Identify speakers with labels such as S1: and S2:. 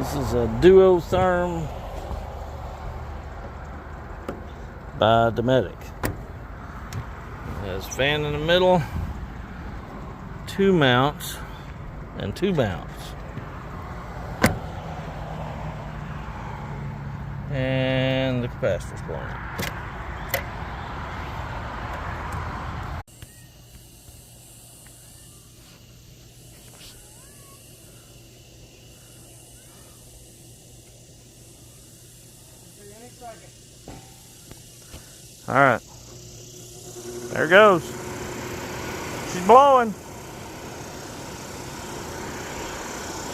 S1: This is a duotherm by Dometic. It has fan in the middle, 2 mounts, and 2 mounts. And the capacitor's blowing up. All right, there it goes. She's blowing.